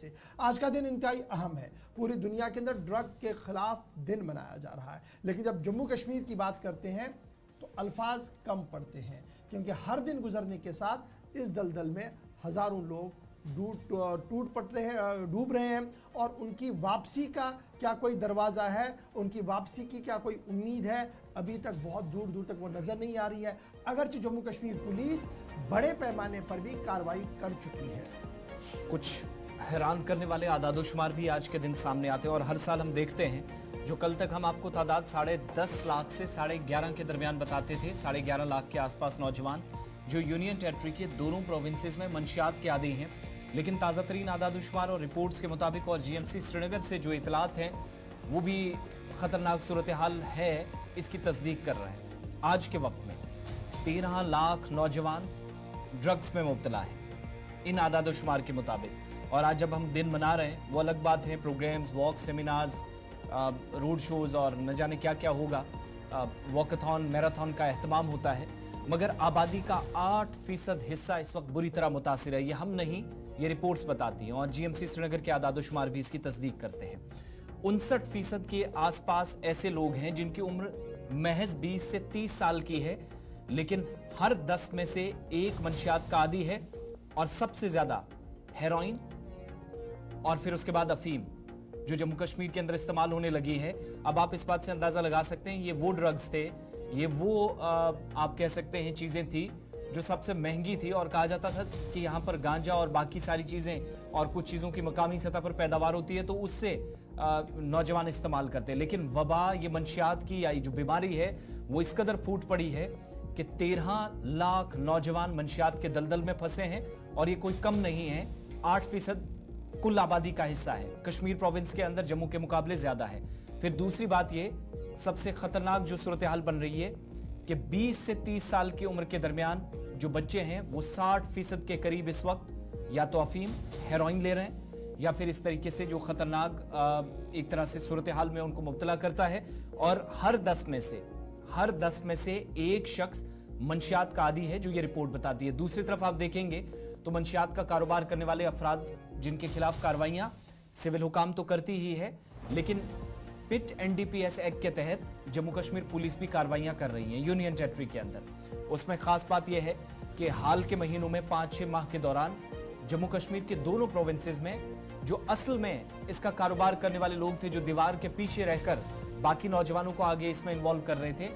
से आज का दिन इंतहाई अहम है। पूरी दुनिया के अंदर ड्रग के खिलाफ दिन मनाया जा रहा है, लेकिन जब जम्मू कश्मीर की बात करते हैं तो अल्फाज कम पड़ते हैं, क्योंकि हर दिन गुजरने के साथ इस दलदल में हज़ारों लोग डूब रहे हैं और उनकी वापसी का क्या कोई दरवाज़ा है, उनकी वापसी की क्या कोई उम्मीद है, अभी तक बहुत दूर दूर तक वो नज़र नहीं आ रही है। अगरचे जम्मू कश्मीर पुलिस बड़े पैमाने पर भी कार्रवाई कर चुकी है। कुछ हैरान करने वाले आदादोशुमार भी आज के दिन सामने आते हैं और हर साल हम देखते हैं, जो कल तक हम आपको तादाद 10.5 लाख से 11.5 के दरमियान बताते थे, 11.5 लाख के आसपास नौजवान जो यूनियन टेरिटरी के दोनों प्रोविंसेस में मंशियात के आदी हैं। लेकिन ताज़ा तरीन आदादोशुमार और रिपोर्ट्स के मुताबिक और GMC श्रीनगर से जो इतलात हैं वो भी ख़तरनाक सूरत हाल है, इसकी तस्दीक कर रहे हैं। आज के वक्त में 13 लाख नौजवान ड्रग्स में मुब्तला हैं इन आदादोशुमार के मुताबिक। और आज जब हम दिन मना रहे हैं वो अलग बात है, programmes, walk, seminars, road shows और न जाने क्या क्या होगा, वॉकथॉन, मैराथन का एहतमाम होता है, मगर आबादी का 8% हिस्सा इस वक्त बुरी तरह मुतासिर है। ये हम नहीं, ये रिपोर्ट्स बताती हैं और GMC श्रीनगर के आदादोशुमार भी इसकी तस्दीक करते हैं। 59% के आसपास ऐसे लोग हैं जिनकी उम्र महज 20 से 30 साल की है, लेकिन हर 10 में से एक मंशियात का आदी है और सबसे ज्यादा हेरोइन और फिर उसके बाद अफीम जो जम्मू कश्मीर के अंदर इस्तेमाल होने लगी है। अब आप इस बात से अंदाजा लगा सकते हैं, ये वो ड्रग्स थे, ये वो आप कह सकते हैं चीजें थी जो सबसे महंगी थी और कहा जाता था कि यहाँ पर गांजा और बाकी सारी चीजें और कुछ चीजों की मकामी सतह पर पैदावार होती है तो उससे नौजवान इस्तेमाल करते हैं। लेकिन वबा, ये मंशियात की या जो बीमारी है वो इस कदर फूट पड़ी है कि 13 लाख नौजवान मंशियात के दलदल में फंसे हैं और ये कोई कम नहीं है, 8% कुल आबादी का हिस्सा है। कश्मीर प्रोविंस के अंदर जम्मू के मुकाबले ज्यादा है। फिर दूसरी बात, ये सबसे खतरनाक जो सूरत हाल बन रही है कि 20 से 30 साल की उम्र के दरमियान जो बच्चे हैं वो 60% के करीब इस वक्त या तो अफीम, हेरोइन ले रहे हैं या फिर इस तरीके से जो खतरनाक एक तरह से सूरत हाल में उनको मुब्तला करता है। और हर 10 में से एक शख्स मंशियात का आदी है, जो ये रिपोर्ट बताती है। दूसरी तरफ आप देखेंगे तो मंशियात का कारोबार करने वाले अफराद जिनके खिलाफ कार्रवाइयां सिविल हुकाम तो करती ही है, लेकिन पिट NDPS एक्ट के तहत जम्मू कश्मीर पुलिस भी कार्रवाइयां कर रही है यूनियन टेरिटरी के अंदर। उसमें खास बात यह है कि हाल के महीनों में 5-6 माह के दौरान जम्मू कश्मीर के दोनों प्रोविंसेस में जो असल में इसका कारोबार करने वाले लोग थे, जो दीवार के पीछे रहकर बाकी नौजवानों को आगे इसमें इन्वॉल्व कर रहे थे,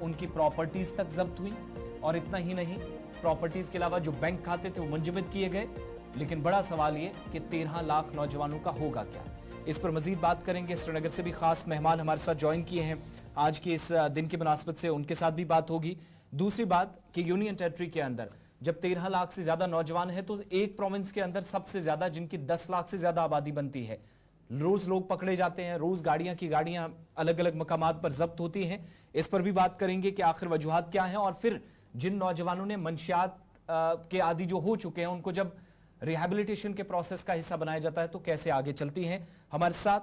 उनकी प्रॉपर्टीज तक जब्त हुई। और इतना ही नहीं, प्रॉपर्टीज के अलावा जो बैंक खाते थे वो मुंजमद किए गए। लेकिन बड़ा सवाल ये कि 13 लाख नौजवानों का होगा क्या। इस पर मजीद बात करेंगे। श्रीनगर से भी खास मेहमान हमारे साथ ज्वाइन किए हैं आज के इस दिन की मुनासबत से, उनके साथ भी बात होगी। दूसरी बात कि यूनियन टेरिटरी के अंदर जब 13 लाख से ज्यादा नौजवान है तो एक प्रोविंस के अंदर सबसे ज्यादा जिनकी 10 लाख से ज्यादा आबादी बनती है, रोज लोग पकड़े जाते हैं, रोज गाड़ियां अलग अलग मकामात पर जब्त होती हैं। इस पर भी बात करेंगे कि आखिर वजूहात क्या हैं और फिर जिन नौजवानों ने मंशियात के आदी जो हो चुके हैं उनको जब रिहैबिलिटेशन के प्रोसेस का हिस्सा बनाया जाता है तो कैसे आगे चलती हैं। हमारे साथ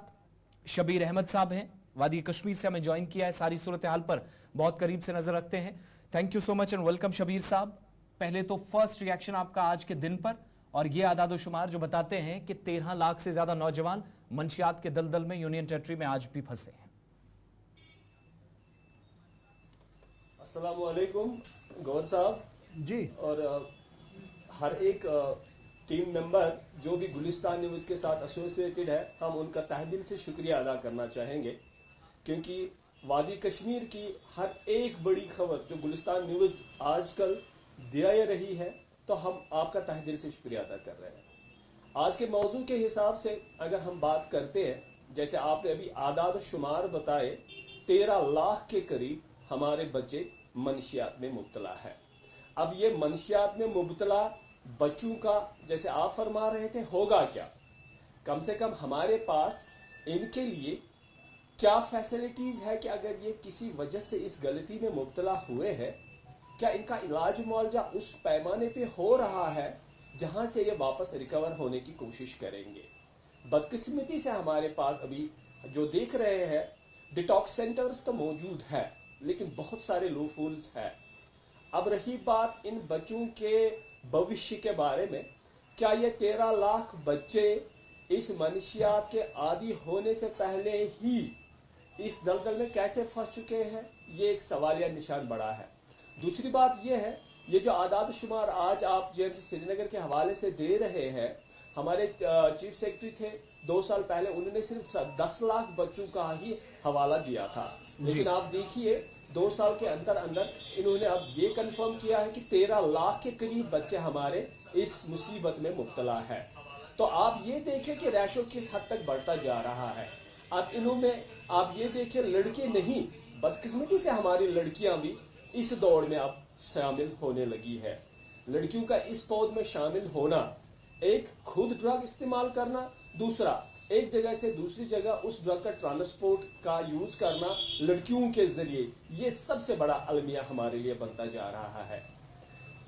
शबीर अहमद साहब हैं, वादी कश्मीर से हमें ज्वाइन किया है, सारी सूरत हाल पर बहुत करीब से नजर रखते हैं। Thank you so much and welcome Shabbir साहब। पहले तो फर्स्ट रिएक्शन आपका आज के दिन पर और ये आदादोशुमार जो बताते हैं कि 13 लाख से ज्यादा नौजवान मंशियात के दलदल में यूनियन टेरिटरी में आज भी फंसे हैं। अस्सलामु अलैकुम गौर साहब जी, और हर एक टीम मेंबर जो भी गुलिस्तान न्यूज़ के साथ एसोसिएटेड है, हम उनका तहे दिल से शुक्रिया अदा करना चाहेंगे, क्योंकि वादी कश्मीर की हर एक बड़ी खबर जो गुलिस्तान न्यूज़ आजकल दिया रही है, तो हम आपका तहे दिल से शुक्रिया अदा कर रहे हैं। आज के मौजू के हिसाब से अगर हम बात करते हैं, जैसे आपने अभी आदाद शुमार बताए, 13 लाख के करीब हमारे बच्चे मंशियात में मुब्तला है। अब ये मंशियात में मुब्तला बच्चों का, जैसे आप फरमा रहे थे, होगा क्या? कम से कम हमारे पास इनके लिए क्या फैसिलिटीज है कि अगर ये किसी वजह से इस गलती में मुब्तला हुए हैं, क्या इनका इलाज मुआवजा उस पैमाने पे हो रहा है जहां से ये वापस रिकवर होने की कोशिश करेंगे? बदकिस्मती से हमारे पास अभी जो देख रहे हैं, डिटॉक्स सेंटर्स तो मौजूद है, लेकिन बहुत सारे लूफहोल्स है। अब रही बात इन बच्चों के भविष्य के बारे में, क्या ये 13 लाख बच्चे इस मनशियात के आदि होने से पहले ही इस दलदल में कैसे फंस चुके हैं, ये एक सवालिया निशान बड़ा है। दूसरी बात ये है, ये जो आदाद शुमार आज आप जेएमसी श्रीनगर के हवाले से दे रहे हैं, हमारे चीफ सेक्रेटरी थे 2 साल पहले, उन्होंने सिर्फ 10 लाख बच्चों का ही हवाला दिया था, लेकिन आप देखिए 2 साल के अंदर अंदर इन्होंने अब ये कंफर्म किया है कि 13 लाख के करीब बच्चे हमारे इस मुसीबत में मुब्तला है। तो आप ये देखें कि रेशो किस हद तक बढ़ता जा रहा है। अब इन्होंने आप ये देखिए, लड़के नहीं, बदकिस्मती से हमारी लड़कियां भी इस दौड़ में अब शामिल होने लगी है। लड़कियों का इस पौध में शामिल होना, एक खुद ड्रग इस्तेमाल करना, दूसरा एक जगह से दूसरी जगह उस ड्रग का ट्रांसपोर्ट का यूज करना लड़कियों के जरिए, ये सबसे बड़ा अलमिया हमारे लिए बनता जा रहा है।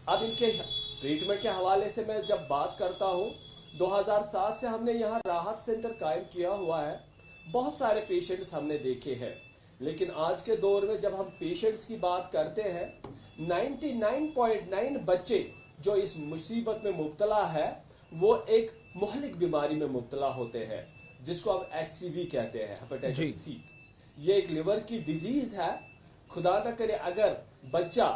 अब इनके ट्रीटमेंट के हवाले से मैं जब बात करता हूँ, 2007 से हमने यहाँ राहत सेंटर कायम किया हुआ है। बहुत सारे पेशेंट्स हमने देखे हैं, लेकिन आज के दौर में जब हम पेशेंट्स की बात करते हैं, 99.9 बच्चे जो इस मुसीबत में मुब्तला है वो एक मुहलिक बीमारी में मुब्तला होते हैं, जिसको हम HCV कहते हैं, हेपेटाइटिस सी। ये एक लिवर की डिजीज है। खुदा न करे अगर बच्चा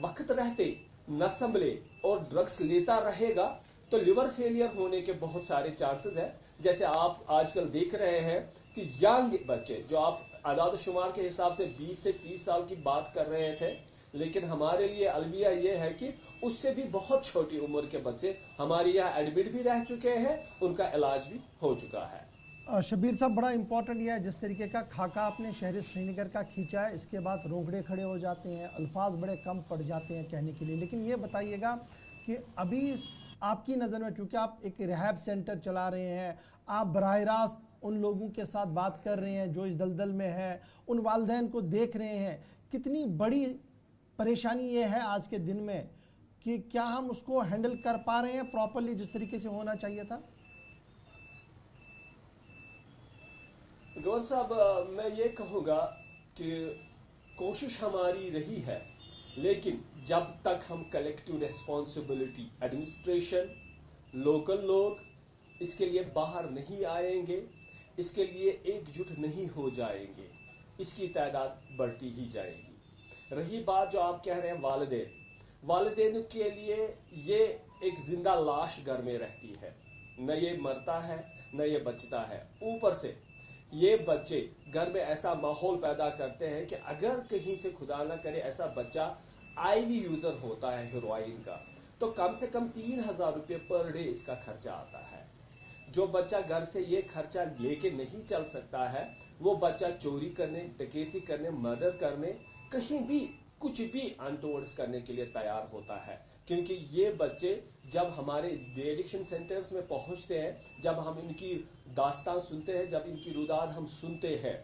वक्त रहते न संभले और ड्रग्स लेता रहेगा तो लिवर फेलियर होने के बहुत सारे चांसेस हैं। जैसे आप आजकल देख रहे हैं कि यंग बच्चे, जो आप आदाद शुमार के हिसाब से 20 से 30 साल की बात कर रहे थे, लेकिन हमारे लिए अलविया ये है कि उससे भी बहुत छोटी उम्र के बच्चे हमारे यहाँ एडमिट भी रह चुके हैं, उनका इलाज भी हो चुका है। शबीर साहब, बड़ा इंपॉर्टेंट ये है जिस तरीके का खाका आपने शहर श्रीनगर का खींचा है, इसके बाद रोंगड़े खड़े हो जाते हैं, अल्फाज बड़े कम पड़ जाते हैं कहने के लिए। लेकिन ये बताइएगा कि अभी आपकी नज़र में, चूँकि आप एक रिहैब सेंटर चला रहे हैं, आप बराह रास्त उन लोगों के साथ बात कर रहे हैं जो इस दलदल में हैं, उन वालिदैन को देख रहे हैं, कितनी बड़ी परेशानी ये है आज के दिन में कि क्या हम उसको हैंडल कर पा रहे हैं प्रॉपर्ली जिस तरीके से होना चाहिए था? गौर साहब, मैं ये कहूँगा कि कोशिश हमारी रही है, लेकिन जब तक हम कलेक्टिव रिस्पॉन्सिबिलिटी, एडमिनिस्ट्रेशन, लोकल लोग इसके लिए बाहर नहीं आएंगे, इसके लिए एकजुट नहीं हो जाएंगे, इसकी तादाद बढ़ती ही जाएगी। रही बात जो आप कह रहे हैं वालिदैन के लिए ये एक जिंदा लाश घर में रहती है, न ये मरता है न ये बचता है। ऊपर से ये बच्चे घर में ऐसा माहौल पैदा करते हैं कि अगर कहीं से खुदा ना करे ऐसा बच्चा आईवी यूजर होता है हेरोइन का, तो कम से कम 3,000 रुपये पर डे इसका खर्चा आता है। जो बच्चा घर से ये खर्चा लेके नहीं चल सकता है, वो बच्चा चोरी करने, डकैती करने, मर्डर करने, कहीं भी कुछ भी अनटोवर्ड्स करने के लिए तैयार होता है। क्योंकि ये बच्चे जब हमारे एडिक्शन सेंटर्स में पहुंचते हैं, जब हम इनकी दास्तान सुनते हैं, जब इनकी रुदाद हम सुनते हैं,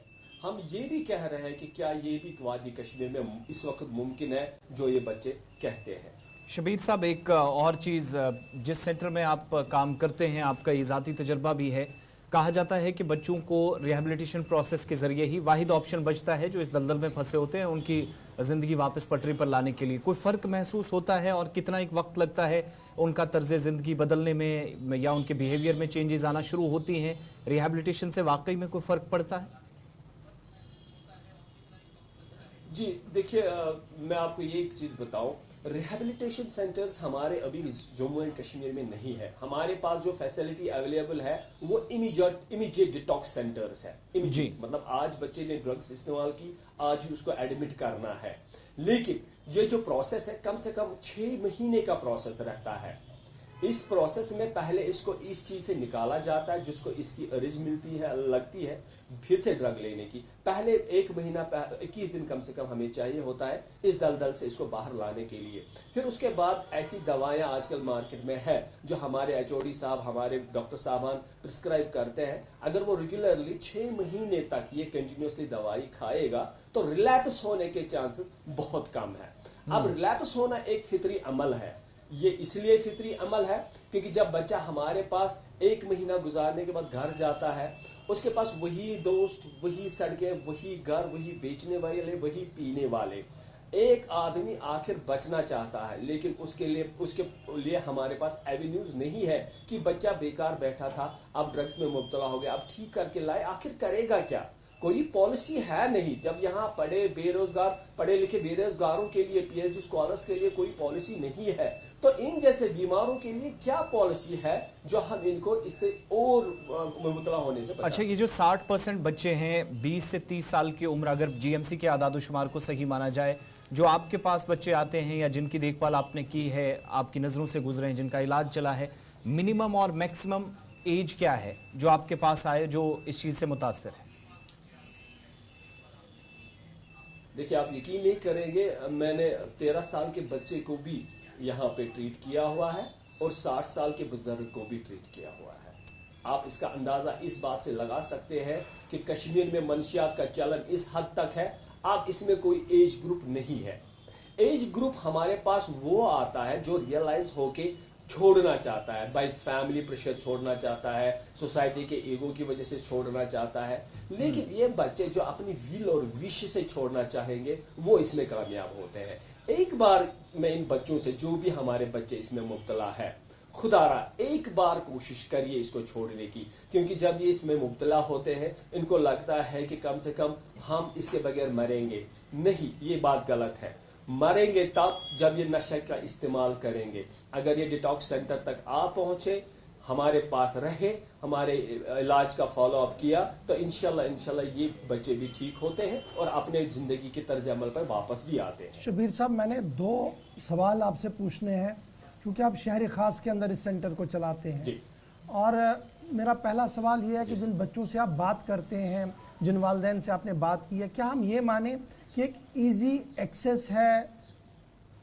हम ये भी कह रहे हैं कि क्या ये भी वादी कश्मीर में इस वक्त मुमकिन है जो ये बच्चे कहते हैं। शबीर साहब, एक और चीज़, जिस सेंटर में आप काम करते हैं, आपका ये ज़ाती तजर्बा भी है, कहा जाता है कि बच्चों को रिहैबिलिटेशन प्रोसेस के ज़रिए ही वाहिद ऑप्शन बचता है जो इस दलदल में फंसे होते हैं, उनकी ज़िंदगी वापस पटरी पर लाने के लिए। कोई फ़र्क महसूस होता है और कितना एक वक्त लगता है उनका तर्ज़ ज़िंदगी बदलने में या उनके बिहेवियर में चेंजेस आना शुरू होती हैं? रिहैबिलिटेशन से वाकई में कोई फ़र्क पड़ता है? जी देखिए, मैं आपको ये एक चीज़ बताऊं, रिहैबिलिटेशन सेंटर्स हमारे अभी जम्मू एंड कश्मीर में नहीं है। हमारे पास जो फैसिलिटी अवेलेबल है वो इमीडिएट डिटॉक्स सेंटर्स है। इमीडिएट मतलब आज बच्चे ने ड्रग्स इस्तेमाल की, आज ही उसको एडमिट करना है। लेकिन ये जो प्रोसेस है कम से कम 6 महीने का प्रोसेस रहता है। इस प्रोसेस में पहले इसको इस चीज से निकाला जाता है जिसको इसकी अर्ज मिलती है, लगती है, फिर से ड्रग लेने की। पहले 1 महीना 21 दिन कम से कम हमें चाहिए होता है इस दलदल से इसको बाहर लाने के लिए। फिर उसके बाद ऐसी दवाएं आजकल मार्केट में है जो हमारे एचओडी साहब, हमारे डॉक्टर साहबान प्रिस्क्राइब करते हैं। अगर वो रेगुलरली 6 महीने तक ये कंटिन्यूसली दवाई खाएगा तो रिलैप्स होने के चांसेस बहुत कम है। अब रिलैप्स होना एक फितरी अमल है। ये इसलिए फितरी अमल है क्योंकि जब बच्चा हमारे पास 1 महीना गुजारने के बाद घर जाता है, उसके पास वही दोस्त, वही सड़कें, वही घर, वही बेचने वाले, वही पीने वाले। ایک آدمی آخر بچنا چاہتا ہے لیکن اس کے لیے ہمارے پاس ایوینیوز نہیں ہے کہ بچہ بیکار بیٹھا تھا اب ڈرگس میں مبتلا ہو گیا اب ٹھیک کر کے لائے آخر کرے گا کیا کوئی پالیسی ہے نہیں جب یہاں پڑھے لکھے بے روزگاروں کے لیے پی ایچ ڈی اسکالرس کے لیے کوئی پالیسی نہیں ہے تو ان جیسے بیماروں کے لیے کیا پالیسی ہے جو ہم ان کو اس سے اور مبتلا ہونے سے بچا اچھا یہ جو 60% بچے ہیں 20 سے 30 سال کی عمر اگر جی ایم سی کے اعداد و شمار کو صحیح مانا جائے جو آپ کے پاس بچے آتے ہیں یا جن کی دیکھ بھال آپ نے کی ہے آپ کی نظروں سے گزرے ہیں جن کا علاج چلا ہے منیمم اور میکسیمم ایج کیا ہے جو آپ کے پاس آئے جو اس چیز سے متاثر ہے؟ دیکھیں آپ یقین نہیں کریں گے میں نے 13 سال کے بچے کو بھی یہاں پہ ٹریٹ کیا ہوا ہے اور 60 سال کے بزرگ کو بھی ٹریٹ کیا ہوا ہے آپ اس کا اندازہ اس بات سے لگا سکتے ہیں کہ کشمیر میں منشیات کا چلن اس حد تک ہے اب اس میں کوئی ایج گروپ نہیں ہے ایج گروپ ہمارے پاس وہ آتا ہے جو ریئلائز ہو کے چھوڑنا چاہتا ہے بائی فیملی پریشر چھوڑنا چاہتا ہے سوسائٹی کے ایگو کی وجہ سے چھوڑنا چاہتا ہے لیکن یہ بچے جو اپنی ویل اور وش سے چھوڑنا چاہیں گے وہ اس میں کامیاب ہوتے ہیں ایک بار میں ان بچوں سے جو بھی ہمارے بچے اس میں مبتلا ہے خدا را ایک بار کوشش کریے اس کو چھوڑنے کی کیونکہ جب یہ اس میں مبتلا ہوتے ہیں ان کو لگتا ہے کہ کم سے کم ہم اس کے بغیر مریں گے نہیں یہ بات غلط ہے مریں گے تب جب یہ نشے کا استعمال کریں گے اگر یہ ڈیٹاکس سینٹر تک آ پہنچے ہمارے پاس رہے ہمارے علاج کا فالو اپ کیا تو انشاءاللہ یہ بچے بھی ٹھیک ہوتے ہیں اور اپنے زندگی کے طرز عمل پر واپس بھی آتے ہیں شبیر صاحب میں نے 2 سوال آپ سے پوچھنے ہیں چونکہ آپ شہر خاص کے اندر اس سینٹر کو چلاتے ہیں جی اور میرا پہلا سوال یہ ہے کہ جن بچوں سے آپ بات کرتے ہیں جن والدین سے آپ نے بات کی ہے کیا ہم یہ مانیں کہ ایک ایزی ایکسیس ہے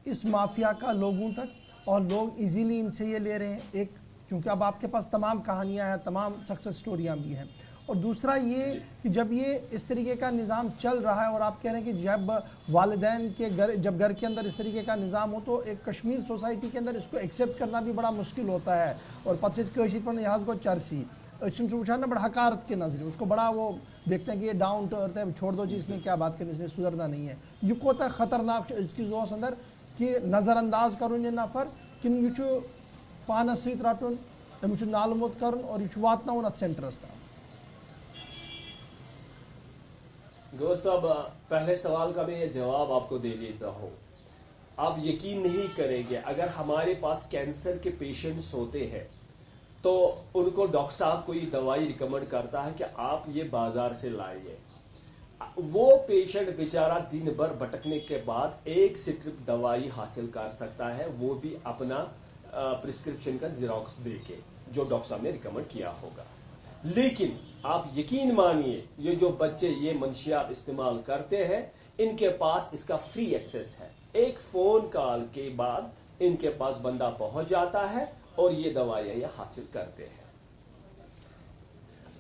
اس مافیا کا لوگوں تک اور لوگ ایزیلی ان سے یہ لے رہے ہیں ایک کیونکہ اب آپ کے پاس تمام کہانیاں ہیں تمام سکسیس سٹوریاں بھی ہیں اور دوسرا یہ کہ جب یہ اس طریقے کا نظام چل رہا ہے اور آپ کہہ رہے ہیں کہ جب والدین کے گھر کے اندر اس طریقے کا نظام ہو تو ایک کشمیر سوسائٹی کے اندر اس کو ایکسیپٹ کرنا بھی بڑا مشکل ہوتا ہے اور پتہ کشیر پر یہاں کو چرسی اچھا بڑا حکارت کے نظر اس کو بڑا وہ دیکھتے ہیں کہ یہ ڈاؤن ٹو ارتھ ہے چھوڑ دو جی اس نے کیا بات کرنی اس نے سدھرنا نہیں ہے یہ کوتا خطرناک اس کی زوس اندر کہ نظر انداز کرن یہ نفر کن یہ پانس ست رٹن امس نال موت کرن اور یہ واتن ات سینٹرس تام گور صاحب پہلے سوال کا میں یہ جواب آپ کو دے دیتا ہوں آپ یقین نہیں کریں گے اگر ہمارے پاس کینسر کے پیشنٹس ہوتے ہیں تو ان کو ڈاکٹر صاحب کوئی دوائی ریکمنڈ کرتا ہے کہ آپ یہ بازار سے لائیے وہ پیشنٹ بیچارہ دن بھر بھٹکنے کے بعد ایک سٹرپ دوائی حاصل کر سکتا ہے وہ بھی اپنا پرسکرپشن کا زیروکس دے کے جو ڈاکٹر صاحب نے ریکمنڈ کیا ہوگا لیکن آپ یقین مانیے یہ جو بچے یہ منشیات استعمال کرتے ہیں ان کے پاس اس کا فری ایکسیس ہے ایک فون کال کے بعد ان کے پاس بندہ پہنچ جاتا ہے اور یہ دوائیاں یہ حاصل کرتے ہیں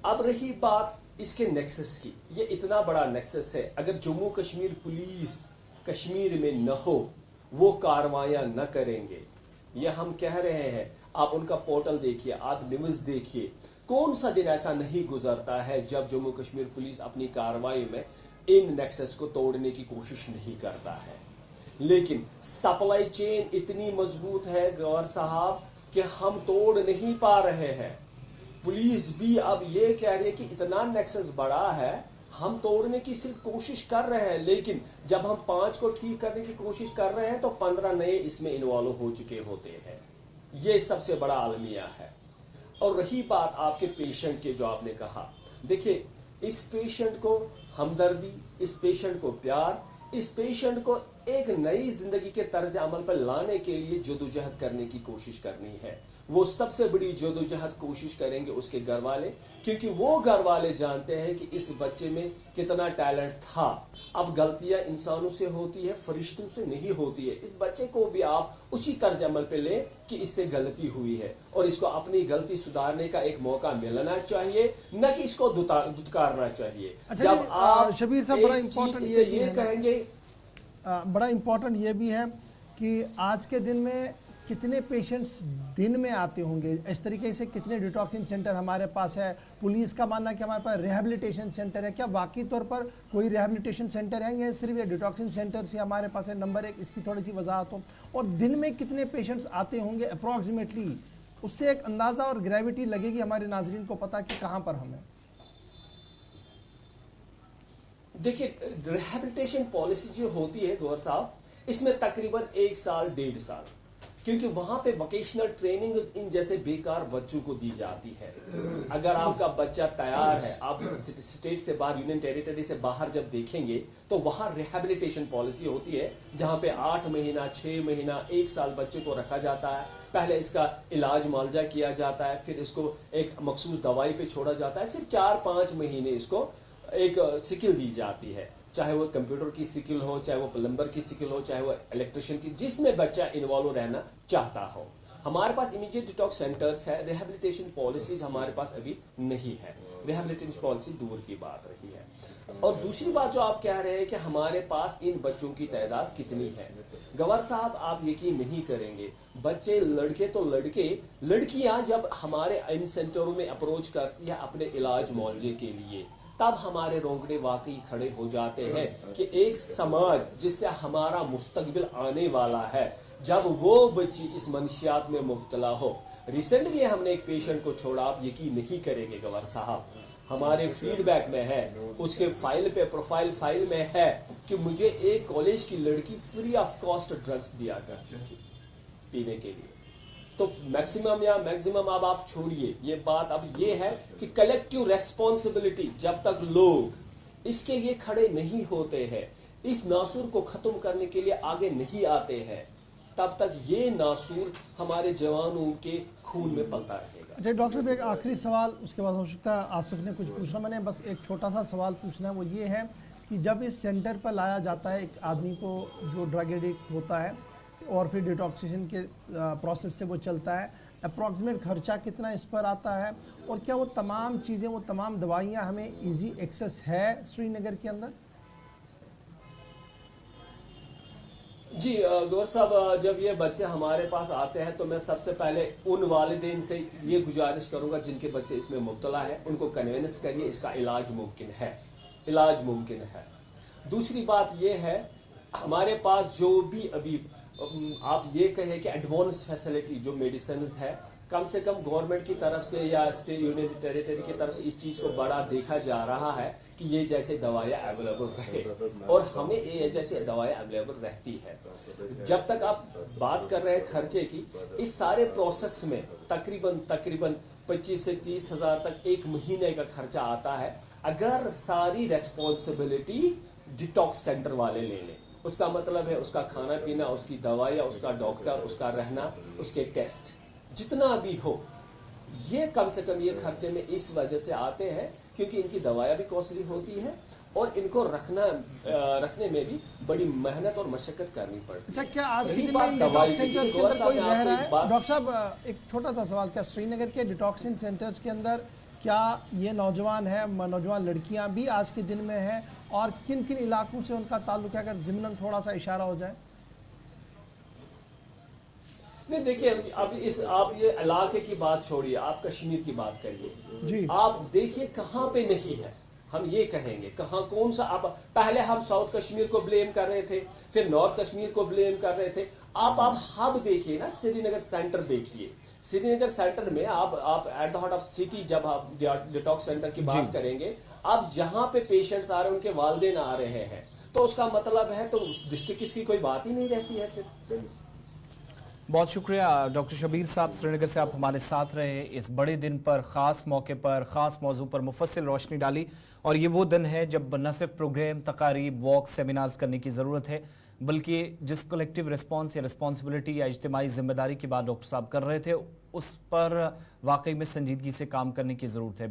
اب رہی بات اس کے نیکسس کی یہ اتنا بڑا نیکسس ہے اگر جموں کشمیر پولیس کشمیر میں نہ ہو وہ کاروائیاں نہ کریں گے یہ ہم کہہ رہے ہیں آپ ان کا پورٹل دیکھیے آپ نیوز دیکھیے کون سا دن ایسا نہیں گزرتا ہے جب جموں کشمیر پولیس اپنی کارروائی میں ان نیکسس کو توڑنے کی کوشش نہیں کرتا ہے لیکن سپلائی چین اتنی مضبوط ہے گور صاحب کہ ہم توڑ نہیں پا رہے ہیں پولیس بھی اب یہ کہہ رہی ہے کہ اتنا نیکسس بڑا ہے ہم توڑنے کی صرف کوشش کر رہے ہیں لیکن جب ہم 5 کو ٹھیک کرنے کی کوشش کر رہے ہیں تو 15 نئے اس میں انوالو ہو چکے ہوتے ہیں یہ سب سے بڑا المیہ ہے اور رہی بات آپ کے پیشنٹ کے جو آپ نے کہا دیکھیے اس پیشنٹ کو ہمدردی اس پیشنٹ کو پیار اس پیشنٹ کو ایک نئی زندگی کے طرز عمل پر لانے کے لیے جدوجہد کرنے کی کوشش کرنی ہے وہ سب سے بڑی جدوجہد کوشش کریں گے اس کے گھر والے کیونکہ وہ گھر والے جانتے ہیں کہ اس بچے میں کتنا ٹیلنٹ تھا اب غلطیاں انسانوں سے ہوتی ہے فرشتوں سے نہیں ہوتی ہے اس بچے کو بھی آپ اسی طرز عمل پہ لیں کہ اس سے غلطی ہوئی ہے اور اس کو اپنی غلطی سدھارنے کا ایک موقع ملنا چاہیے نہ کہ اس کو دھتکارنا چاہیے جب آپ شبیر صاحب بڑا امپورٹنٹ یہ کہیں گے بڑا امپورٹنٹ یہ بھی ہے کہ آج کے دن میں کتنے پیشنٹس دن میں آتے ہوں گے؟ اس طریقے سے کتنے ڈیٹاکسنگ سینٹر ہمارے پاس ہے؟ پولیس کا ماننا ہے کہ ہمارے پاس ریہیبلیٹیشن سینٹر ہے، کیا واقعی طور پر کوئی ریہیبلیٹیشن سینٹر ہے یا صرف یہ ڈیٹاکسنگ سینٹر سے ہمارے پاس ہے؟ نمبر ایک، اس کی تھوڑی سی وضاحت ہو. اور دن میں کتنے پیشنٹس آتے ہوں گے اپروکسیمیٹلی؟ اس سے ایک اندازہ اور گریوٹی لگے گی ہمارے ناظرین کو پتہ کہ کہاں پر ہم ہیں. دیکھیے ریہیبلیٹیشن پالیسی جو ہوتی ہے گور صاحب، اس میں تقریباً 1 سال 1.5 سال، کیونکہ وہاں پہ ووکیشنل ٹریننگ ان جیسے بیکار بچوں کو دی جاتی ہے. اگر آپ کا بچہ تیار ہے، آپ اسٹیٹ سے باہر، یونین ٹیریٹری سے باہر جب دیکھیں گے تو وہاں ریہیبلیٹیشن پالیسی ہوتی ہے جہاں پہ 8 مہینہ 6 مہینہ 1 سال بچے کو رکھا جاتا ہے. پہلے اس کا علاج معالجہ کیا جاتا ہے، پھر اس کو ایک مخصوص دوائی پہ چھوڑا جاتا ہے، پھر 4-5 مہینے اس کو ایک سکل دی جاتی ہے، چاہے وہ کمپیوٹر کی سکل ہو، چاہے وہ پلمبر کی سکل ہو، چاہے وہ الیکٹریشین کی، جس میں بچہ انوالو رہنا چاہتا ہو. ہمارے پاس امیڈیٹ ڈیٹاکس سینٹرز ہے، ریہیبلیٹیشن پالیسیز ہمارے پاس ابھی نہیں ہے. ریہیبلیٹیشن پالیسی دور کی بات رہی ہے. اور دوسری بات جو آپ کہہ رہے ہیں کہ ہمارے پاس ان بچوں کی تعداد کتنی ہے، گور صاحب آپ یقین نہیں کریں گے، بچے لڑکے تو لڑکے، لڑکیاں جب ہمارے ان سینٹروں میں اپروچ کرتی ہیں اپنے علاج معالجے کے لیے، تب ہمارے رونگٹے واقعی کھڑے ہو جاتے ہیں کہ ایک سماج جس سے ہمارا مستقبل آنے والا ہے، جب وہ بچی اس منشیات میں مبتلا ہو. ریسنٹلی ہم نے ایک پیشنٹ کو چھوڑا، آپ یقین نہیں کریں گے گور صاحب، ہمارے فیڈ بیک میں ہے، اس کے فائل پہ پروفائل فائل میں ہے کہ مجھے ایک کالج کی لڑکی فری آف کاسٹ ڈرگس دیا کرتی تھی پینے کے لیے. تو میکسیمم اب آپ چھوڑیے یہ بات، اب یہ ہے کہ کلیکٹیو ریسپانسبلٹی جب تک لوگ اس کے لیے کھڑے نہیں ہوتے ہیں، اس ناسور کو ختم کرنے کے لیے آگے نہیں آتے ہیں، تب تک یہ ناسور ہمارے جوانوں کے خون میں پلتا رہے گا. اچھا ڈاکٹر صاحب، ایک آخری سوال، اس کے بعد ہو سکتا ہے آصف نے کچھ پوچھنا. میں نے بس ایک چھوٹا سا سوال پوچھنا ہے، وہ یہ ہے کہ جب اس سینٹر پر لایا جاتا ہے ایک آدمی کو جو ڈرگ ایڈکٹ ہوتا ہے اور پھر ڈیٹاکسیشن کے پروسیس سے وہ چلتا ہے، اپروکسیمیٹ خرچہ کتنا اس پر آتا ہے؟ اور کیا وہ تمام چیزیں، وہ تمام دوائیاں ہمیں ایزی ایکسیس ہے سری نگر کے اندر؟ جی گور صاحب، جب یہ بچے ہمارے پاس آتے ہیں تو میں سب سے پہلے ان والدین سے یہ گزارش کروں گا جن کے بچے اس میں مبتلا ہے، ان کو کنوینس کریے اس کا علاج ممکن ہے، علاج ممکن ہے. دوسری بات یہ ہے، ہمارے پاس جو بھی ابھی آپ یہ کہیں کہ ایڈوانس فیسلٹی جو میڈیسنز ہے، کم سے کم گورنمنٹ کی طرف سے یا اسٹیٹ یونین ٹیریٹری کی طرف سے اس چیز کو بڑا دیکھا جا رہا ہے کہ یہ جیسے دوائیاں اویلیبل رہے، اور ہمیں یہ جیسے دوائیاں اویلیبل رہتی ہے. جب تک آپ بات کر رہے ہیں خرچے کی، اس سارے پروسیس میں تقریباً 25 سے 30 ہزار تک ایک مہینے کا خرچہ آتا ہے، اگر ساری ریسپانسبلٹی ڈیٹاکس سینٹر والے لے لیں. اس کا مطلب ہے اس کا کھانا پینا، اس کی دوائیاں، اس کا ڈاکٹر، اس کا رہنا، اس کے ٹیسٹ، جتنا بھی ہو. یہ کم سے کم یہ خرچے میں اس وجہ سے آتے ہیں کیونکہ ان کی دوائیاں بھی کاسٹلی ہوتی ہے اور ان کو رکھنے میں بھی بڑی محنت اور مشقت کرنی پڑتی ہے. اچھا، کیا آج کے دن میں ڈیٹاکس سینٹرز کے اندر کوئی رہ رہا ہے؟ ڈاکٹر صاحب ایک چھوٹا سا سوال، کیا سری نگر کے ڈیٹاکسنگ سینٹرز کے اندر کیا یہ نوجوان لڑکیاں بھی آج کے دن میں ہیں، اور کن کن علاقوں سے ان کا تعلق ہے؟ اگر ضمناً تھوڑا سا اشارہ ہو جائے. نہیں دیکھیے، اب آپ یہ علاقے کی بات چھوڑیے، آپ کشمیر کی بات کریے. جی آپ دیکھیے کہاں پہ نہیں ہے، ہم یہ کہیں گے کہاں کون سا. آپ پہلے ہم ساؤتھ کشمیر کو بلیم کر رہے تھے، پھر نارتھ کشمیر کو بلیم کر رہے تھے. آپ ہب دیکھیے نا، سری نگر سینٹر دیکھیے. سری نگر سینٹر میں آپ at the heart of city جب آپ ڈیٹاکس سینٹر کی بات کریں گے، آپ جہاں پہ پیشنٹس آ رہے ہیں ان کے والدین آ رہے ہیں، تو اس کا مطلب ہے تو ڈسٹرکٹ اس کی کوئی بات ہی نہیں رہتی ہے پھر. بہت شکریہ ڈاکٹر شبیر صاحب، سری نگر سے آپ ہمارے ساتھ رہے. اس بڑے دن پر، خاص موقع پر، خاص موضوع پر مفصل روشنی ڈالی. اور یہ وہ دن ہے جب نہ صرف پروگرام، تقاریب، واک، سیمینارز کرنے کی ضرورت ہے، بلکہ جس کلیکٹیو ریسپانس یا ریسپانسبلٹی یا اجتماعی ذمہ داری کی بات ڈاکٹر صاحب کر رہے تھے، اس پر واقعی میں سنجیدگی سے کام کرنے کی ضرورت ہے.